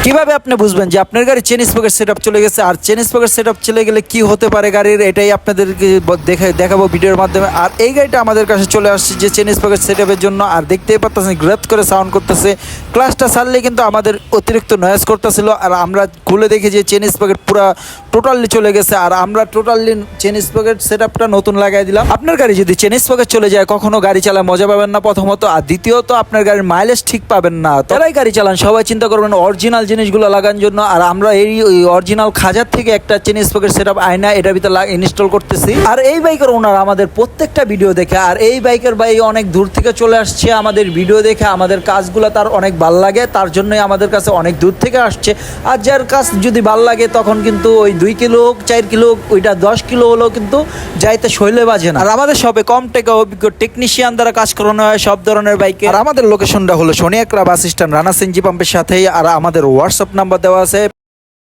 কিভাবে আপনি বুঝবেন যে আপনার গাড়ি চেন স্পকেট সেটআপ চলে গেছে? আর চেন স্পকেট সেটআপ চলে গেলে কি হতে পারে গাড়ির, এটাই আপনাদেরকে দেখাবো ভিডিওর মাধ্যমে। আর এই গাড়িটা আমাদের কাছে চলে আসছে যে চেন স্পকেট সেটআপের জন্য। আর দেখতেই পাচ্ছেন গ্রেথ করে সাউন্ড করতেছে, ক্লাসটা ছাড়লে কিন্তু আমাদের অতিরিক্ত নয়েজ করতেছিল। আর আমরা খুলে দেখি যে চেন স্পকেট পুরো টোটালি চলে গেছে। আর আমরা টোটালি চেন স্পকেট সেটআপটা নতুন লাগাই দিলাম। আপনার গাড়ি যদি চেন স্পকেট চলে যায়, কখনো গাড়ি চালায় মজা পাবেন না প্রথমত, আর দ্বিতীয়ত আপনার গাড়ির মাইলেজ ঠিক পাবেন না। তারাই গাড়ি চালান সবাই চিন্তা করবেন অরিজিনাল জিনিসগুলো লাগানোর জন্য। আর আমরা এই অরিজিনাল খাজার থেকে একটা চেন স্পকেট সেটআপ আয়না এটার ভিতরে ইনস্টল করতেছি। আর এই বাইকের ওনার আমাদের প্রত্যেকটা ভিডিও দেখে, আর এই বাইকের ভাই অনেক দূর থেকে চলে আসছে আমাদের ভিডিও দেখে, আমাদের কাজগুলো তার অনেক ভাল লাগে, তার জন্যই আমাদের কাছে অনেক দূর থেকে আসছে। আর যার কাজ যদি ভাল লাগে তখন কিন্তু ওই 2 কিলো হোক 4 কিলো হোক, ওইটা 10 কিলো হলেও কিন্তু যাইতে শৈলে বাজে না। আর আমাদের সবে কম টাকা অভিজ্ঞ টেকনিশিয়ান দ্বারা কাজ করানো হয় সব ধরনের বাইকে। আর আমাদের লোকেশনটা হলো শনিয়াকড়া বাস স্ট্যান্ড, রানা সিনজি পাম্পের সাথেই। আর আমাদের হোয়াটসঅ্যাপ নাম্বার দেওয়া আছে।